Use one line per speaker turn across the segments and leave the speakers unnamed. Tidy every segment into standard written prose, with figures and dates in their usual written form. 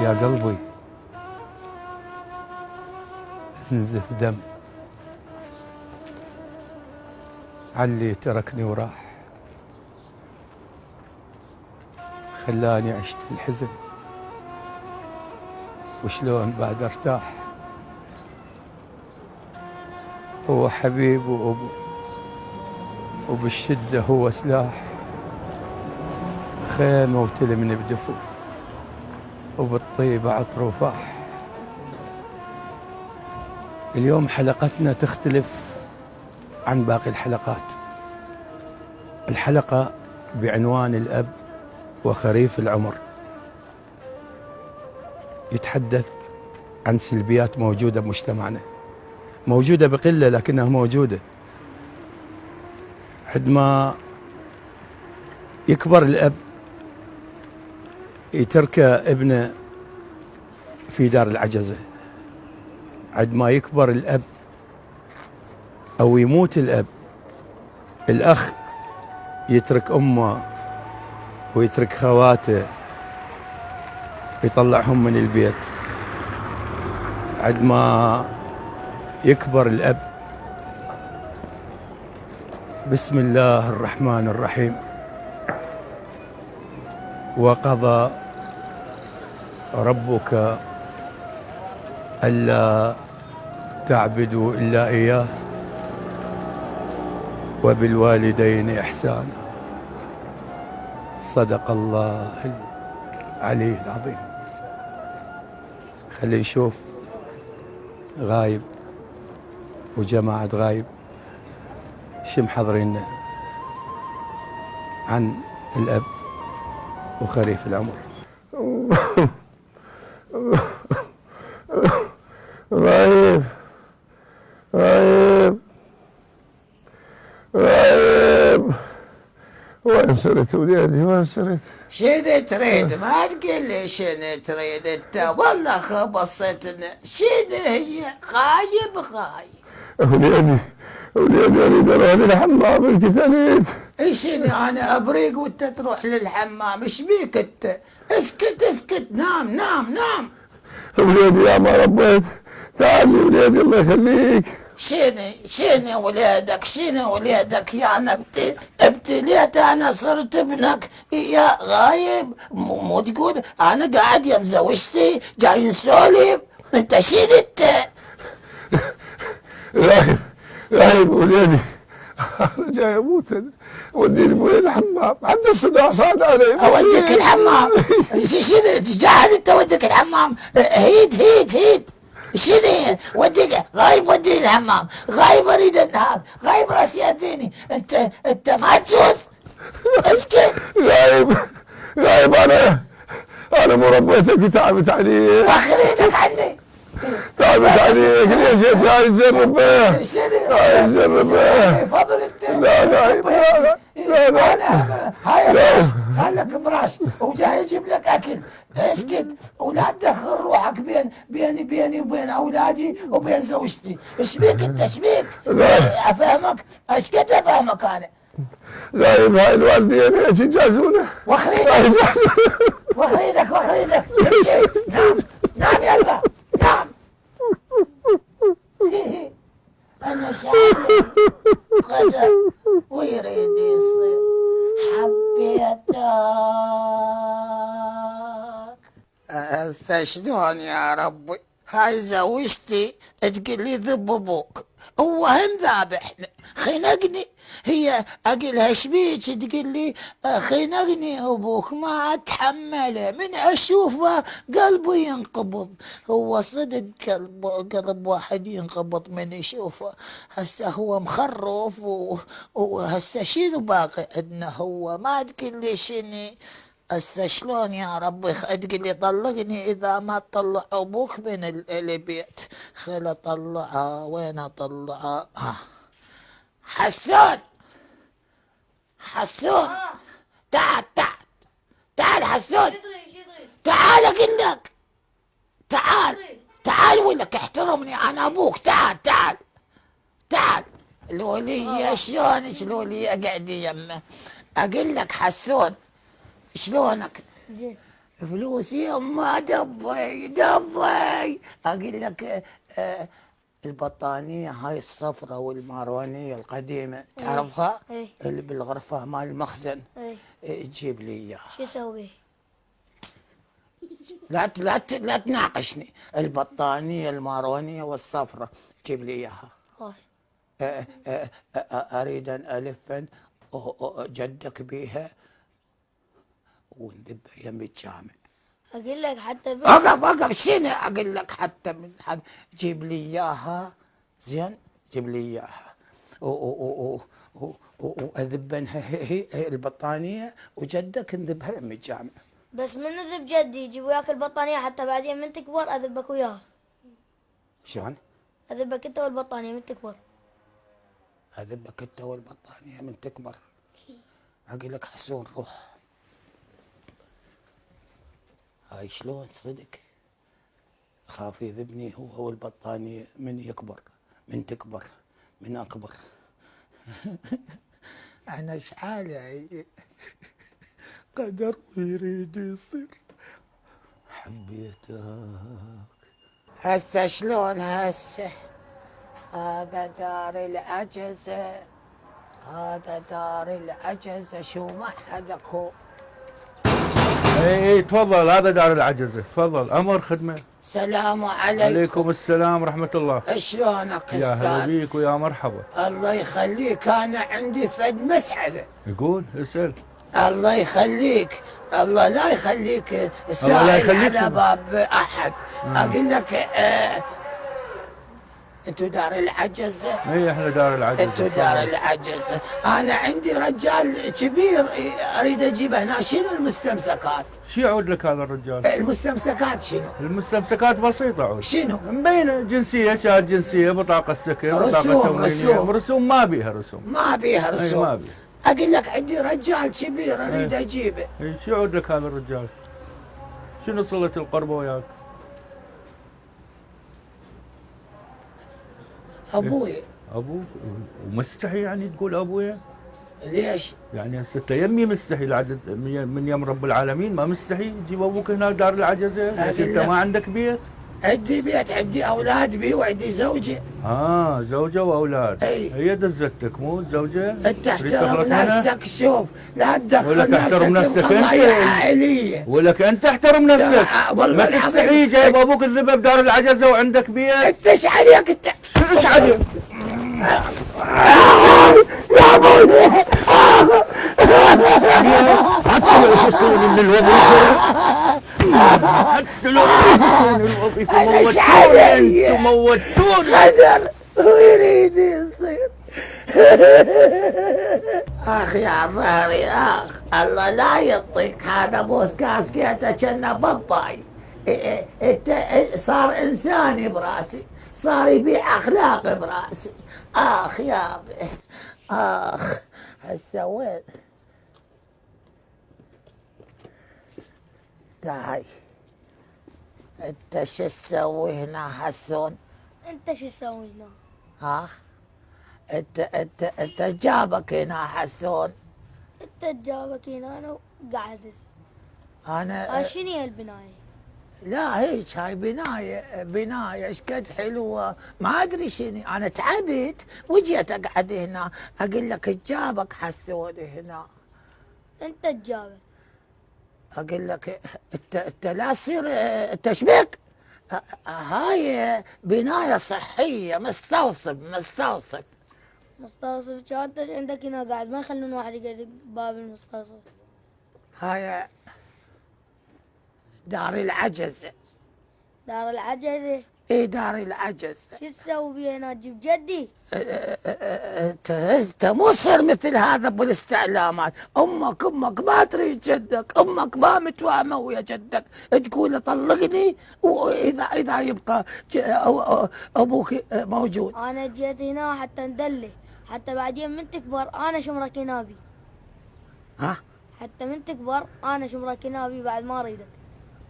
يا قلبي انزف دم علي تركني وراح، خلاني عشت في الحزن وشلون بعد ارتاح. هو حبيب وأبو وبالشدة هو سلاح، خيمة وتلمني بدفو وبالطيبة عطر وفاح. اليوم حلقتنا تختلف عن باقي الحلقات. الحلقة بعنوان الأب وخريف العمر، يتحدث عن سلبيات موجودة بمجتمعنا، موجودة بقلة لكنها موجودة. عندما يكبر الأب يترك ابنه في دار العجزة، عندما يكبر الأب أو يموت الأب، الأخ يترك أمه ويترك خواته يطلعهم من البيت. عندما يكبر الأب، بسم الله الرحمن الرحيم، وقضى ربك ألا تعبدوا إلا إياه وبالوالدين إحسانا. صدق الله العلي العظيم. خلي نشوف غايب وجماعة غايب شو محضرين عن الأب وخريف العمر.
غايب غايب غايب، وين صرت ولادي؟ وين صرت؟
شنو تريد؟ ما تقول لي شنو تريد انت، والله خبصتنا. شنو هي؟ غايب غايب.
ولادي اريد اروح للحمام الكتاليت.
ايش انا ابريق وانت تروح للحمام؟ ايش بيك انت؟ اسكت اسكت، نام نام نام.
ولادي يا ما ربيت، تعالي ولادي الله يخليك.
شنو ولادك؟ شنو ولادك؟ يعني ابتليت انا صرت ابنك يا غايب؟ مو تقول انا قاعد يا مزوجتي جاي نسولف؟ انت شنو انت؟
غايب ولادي، انا جاي اموت، وديني ابوي الحمام، عندي صداع صاد علي.
اوديك الحمام؟ شنو تجاهل انت؟ وديك الحمام؟ هيد شنو وديك؟ غايب وديني الحمام، غايب اريد النهار، غايب راسي ياذيني. انت ما تجوز. اسكت.
غايب انا مو ربيتك، تعبت عليك.
اخريتك عني.
تعبت عليك، ليش جاي تجرب به؟ جاي تجرب به.
فضل انت.
لا غايب، لا
انا هاي خلك فراش وجاي يجيب لك اكل. اسكت ولا تدخل روحك بيني وبين اولادي وبين زوجتي. ايش بيك انت؟ ايش بيك؟ افهمك؟ ايش كنت افهمك انا؟
غايب، هاي الوالدين ايش يجازونه؟
واخريدك امشي. نام يلا نام. انا شايف قدر ويريد يصير. حبيتك. هسه شلون يا ربي؟ هاي زوجتي تقول لي ذب ابوك، هو هم ذابحنا خنقني. هي اقلها شبيك تقول لي خنقني ابوك، ما اتحمله، من اشوفه قلبي ينقبض. هو صدق قلب واحد ينقبض من يشوفه. هسه هو مخرف وهسه شنو باقي عندنا؟ هو ما تقول لي شنو. هسه شلون يا ربي؟ تقول لي طلقني اذا ما تطلع ابوك من البيت. خل اطلعه، وين اطلعه؟ حسون تعال حسون، تعال اقول لك، تعال ولك احترمني، انا ابوك. تعال لولية. شلونك لولية؟ قعدي يمه. اقول لك حسون، شلونك؟
زين.
فلوسي يما دبي اقول لك البطانية هاي الصفرة والمارونية القديمة تعرفها؟
ايه
اللي بالغرفة مال المخزن.
ايه
تجيب لي اياها.
شو اسوي؟
لا تناقشني. البطانية المارونية والصفرة تجيب لي اياها.
خلاص.
اريد ان الفا جدك بيها وندبها يم الجامع.
اقول لك حتى
اقف شنو اقول لك حتى من حد جيب لي اياها. زين جيب لي اياها واذبنها هي البطانيه وجدك نذبها يم الجامع.
بس من ذب جدي يجيب وياك البطانية حتى بعدين من تكبر اذبك وياها.
شلون؟
اذبك انت والبطانية من تكبر.
اذبك انت والبطانيه من تكبر. اقول لك حسون روح. هاي شلون صدق؟ خاف يذبني هو والبطانية من يكبر من تكبر من أكبر. أنا إيش حالي قدر ويريد يصير حبيتك. هسه شلون هسه؟ هذا دار العجزة هذا دار العجزة شو ما حد اكو.
اي تفضل، هذا دار العجزة، تفضل امر خدمة.
السلام عليكم.
عليكم السلام ورحمة الله.
شلونك
يا هلا
استاذ؟
بيك ويا مرحبا.
الله يخليك انا عندي فد مسألة.
يقول اسأل.
الله يخليك الله لا يخليك
الله لا
سائل
يخليك.
على باب احد. اقول لك انتو دار العجزة.
اي احنا دار العجزة.
انتو دار العجزة. انا عندي رجال كبير اريد اجيبه هنا. شنو المستمسكات؟
شو يعود لك هذا الرجال؟
المستمسكات شنو؟
المستمسكات بسيطة عود.
شنو؟
مبينة جنسية، شهادة جنسية، بطاقة سكن، بطاقة
رسوم،
تموينية. رسوم ما بيها رسوم.
ما بيها
اي
رسوم.
ما بيها.
اقول لك عندي رجال كبير اريد اجيبه.
اي شو يعود لك هذا الرجال؟ شنو صلة القربة وياك؟
ابوي.
ابوك ومستحي يعني تقول ابويا؟
ليش؟
يعني هسه انت يمي مستحي العدد من يم رب العالمين ما مستحي تجيب ابوك هنا دار العجزه؟ ليش انت ما عندك بيت؟
عندي بيت عندي اولاد بي وعندي زوجه.
زوجه واولاد.
اي.
هي دزتك مو الزوجه؟
انت احترم نفسك. شوف لا تدخل
ولك احترم نفسك
بقضايا
انت.
عائليه.
ولك انت احترم نفسك.
والله
ما تستحي جايب ابوك الذبه بدار العجزه وعندك بيت؟
انت ايش عليك انت؟
شو ايش عليك؟
يا ابوي
حتى لو يفصلوني من الوظيفه، حتى لو يفصلوني من الوظيفه
أنا إيش
موتوني.
علي؟
انتم موتوني.
قدر ويريد يصير. اخ يا ظهري اخ الله لا يعطيك. هذا بوس كاسكيته كنا باباي. انت صار انساني براسي. صار يبيع اخلاقي براسي. اخ يا بي اخ. هسه وين؟ تعال انت شو تسوي هنا حسون؟
انت شو تسوي هنا؟
ها؟ انت جابك هنا حسون؟
انت جابك هنا انا قاعد.
انا
شنو هي البناية؟
لا هيك هاي بناية ايش قد حلوة. ما ادري شنو. انا تعبت وجيت اقعد هنا. اقول لك جابك حسون هنا.
انت تجابك.
اقول لك انت لا تصير انت شبك. هاي بناية صحية مستوصف.
مستوصف شو انت عندك هنا قاعد ما يخلون واحد يقعد باب المستوصف.
هاي دار العجزة.
دار العجزة.
ايه دار العجزة.
شو تسوي بيها هنا؟ تجيب جدي؟
انت مو تصير مثل هذا بالاستعلامات. امك ما تريد جدك. امك ما متوامه ويا جدك. تقول له طلقني واذا يبقى ابوك موجود.
انا جيت هنا حتى ندله حتى بعدين من تكبر انا شمرك نابي.
ها؟
حتى من تكبر انا شمرك نابي بعد ما اريدك.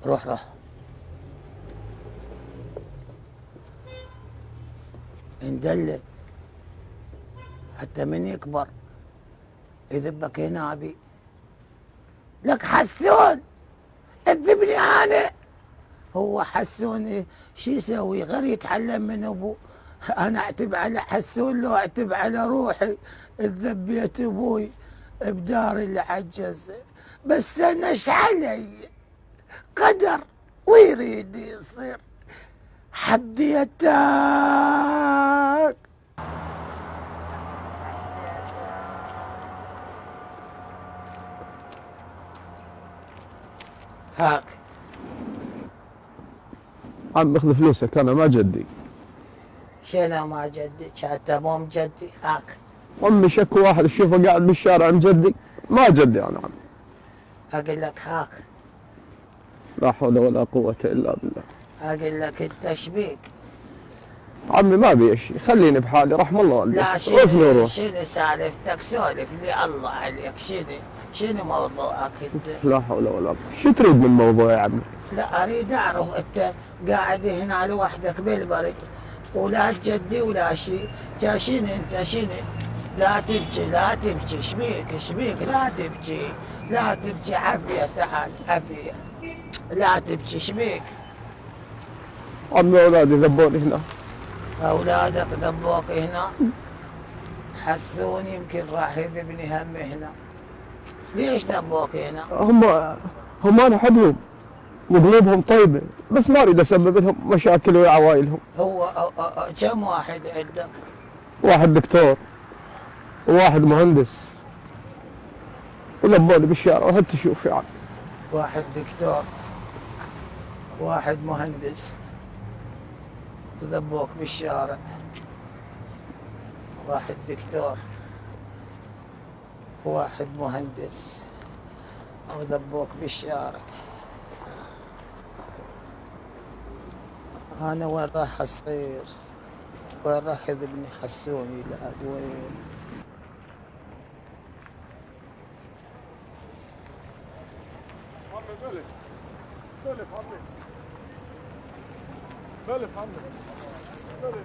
روح ندله حتى من يكبر يذبك هنا بي. لك حسون تذبني أنا هو حسوني شو يسوي غير يتعلم من أبوه. أنا أعتب على حسون لو أعتب على روحي. ذبيت أبوي بدار العجز، بس أنا إيش علي؟ قدر ويريد يصير. حبيتك. هاك
عم اخذ فلوسك، انا ما جدي.
شنو ما جدي؟ حتى مو مجدي. هاك
امي شكو واحد اشوفه قاعد بالشارع مجدي، ما جدي انا عم.
أقول لك هاك،
لا حول ولا قوة الا بالله.
أقول لك أنت شبيك؟
عمي ما بي شيء، خليني بحالي رحم الله والديك.
لا شنو سالفتك؟ سولف لي الله عليك. شنو موضوعك انت؟
لا حول ولا قوة. شو تريد من موضوع يا عمي؟
لا اريد اعرف انت قاعد هنا لوحدك بالبرد ولا تجدي ولا شيء. شنو انت شنو؟ لا تبكي لا تبكي. شبيك لا تبكي لا تبكي. عافية تعال عافية. لا تبكي. شبيك؟
عمي اولادي ذبوني هنا.
اولادك ذبوك هنا؟ حسون يمكن راح يذبني هم هنا. ليش ذبوك هنا؟
هم انا احبهم وقلوبهم طيبة، بس ما اريد اسبب لهم مشاكل ويا عوائلهم.
هو كم واحد عندك؟
واحد دكتور وواحد مهندس، ولبوني بالشارع وهل تشوف يعني.
واحد دكتور واحد مهندس ذبوك بالشارع. واحد دكتور واحد مهندس وذبوك بالشارع. أنا وين راح أصير؟ وين راح يذبني حسوني؟ لا وين؟
عمي بلف عمي بلف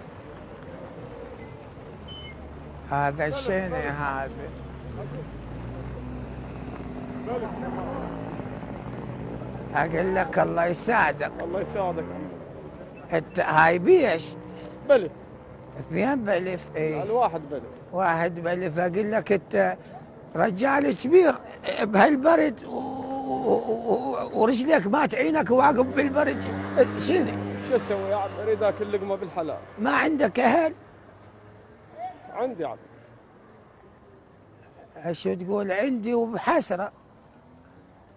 هذا الشنو هذا؟ أقول لك الله يساعدك.
الله يساعدك.
انت هاي بيش؟
بلف.
اثنين بلف. اي
الواحد بلف.
واحد بلف. اقول لك انت رجال كبير بهالبرد ورجلك ما تعينك واقف بالبرد. شنو؟
شو اسوي يا عم؟ اريد اكل لقمه بالحلال.
ما عندك اهل؟
عندي عم.
شو تقول عندي وبحسره؟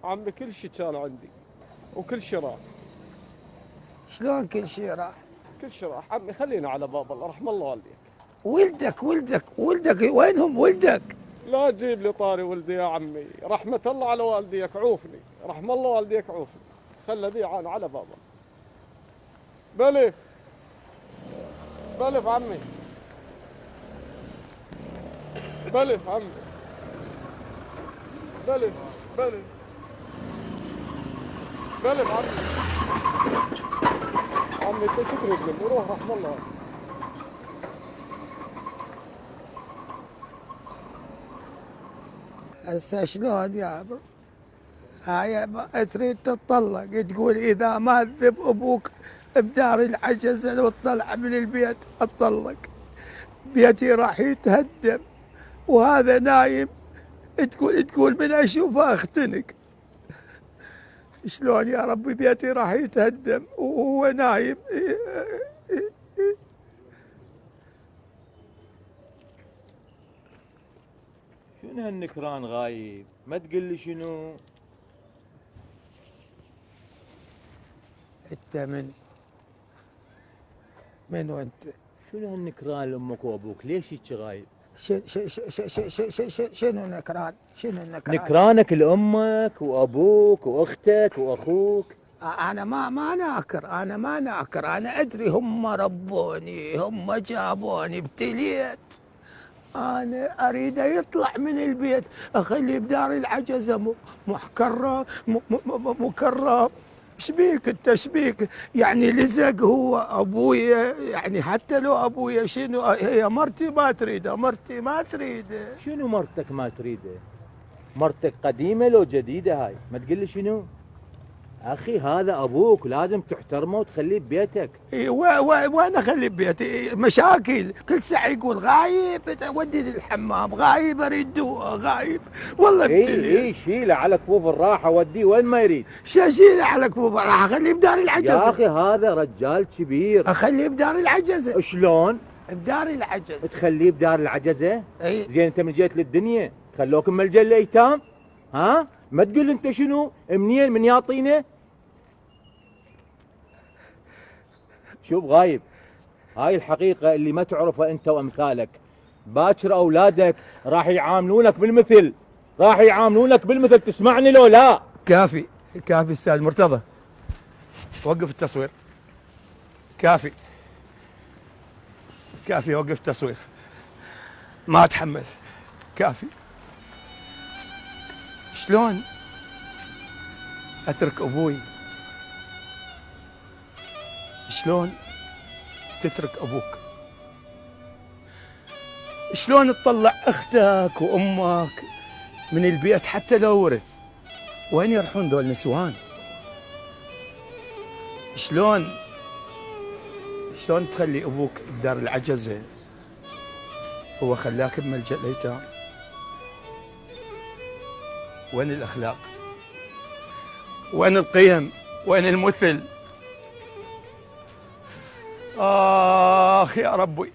عمي كل شيء كان عندي وكل شيء راح.
شلون كل شيء راح؟
كل شيء راح عمي. خلينا على باب الله رحم الله والديك.
ولدك وينهم ولدك؟
لا تجيب لي طاري ولدي يا عمي، رحمة الله على والديك عوفني، رحم الله والديك عوفني. خلى ذي عان على بابا. بلف عمي. بلف عمي. بلف عمي. عمي انت شو تريد مني؟ روح رحم الله.
هسه شلون يا عمرو؟ هاي تريد تتطلق، تقول اذا ما ذب ابوك بدار العجز وتطلع من البيت اتطلق. بيتي راح يتهدم وهذا نايم، تقول من اشوفه اختنق. شلون يا ربي بيتي راح يتهدم وهو نايم؟
شنو هالنكران غايب؟ ما تقول لي شنو؟
انت من وانت؟
شنو هالنكران لامك وابوك؟ ليش هيك غايب؟
شنو نكران؟ شنو النكران؟
نكرانك لامك وابوك واختك واخوك.
انا ما ناكر. انا ادري هم ربوني، هم جابوني، ابتليت. انا اريد يطلع من البيت، اخليه بدار العجزه محكره مكرم. شبيك انت شبيك؟ يعني لزق هو ابويا، يعني حتى لو ابويا شنو هي مرتي ما تريده.
شنو مرتك ما تريده؟ مرتك قديمه لو جديده هاي؟ ما تقول لي شنو؟
اخي هذا ابوك، لازم تحترمه وتخليه ببيتك.
وين اخلي ببيتي؟ مشاكل، كل ساعه يقول غايب، ودي للحمام، غايب اريد غايب، والله
اي شيله على كفوف الراحه، وديه وين ما يريد.
شاشيله على كفوف راح اخليه بدار العجزه.
يا اخي هذا رجال كبير.
اخليه بدار العجزه.
شلون؟
بدار العجزه.
تخليه بدار العجزه؟
اي
زين انت من جيت للدنيا خلوك ملجأ للايتام؟ ها؟ ما تقول انت شنو؟ منين من ياطينه؟ شوف غايب، هاي الحقيقة اللي ما تعرفها انت وامثالك. باكر اولادك راح يعاملونك بالمثل، راح يعاملونك بالمثل، تسمعني لو لا؟
كافي كافي استاذ مرتضى، وقف التصوير. كافي كافي، وقف التصوير، ما اتحمل. كافي. شلون اترك ابوي؟ شلون تترك ابوك؟ شلون تطلع اختك وامك من البيت حتى لو ورث؟ وين يروحون ذول نسوان؟ شلون تخلي ابوك بدار العجزه؟ هو خلاك بملجأ الايتام. وين الاخلاق؟ وين القيم؟ وين المثل؟ اخ يا ربي.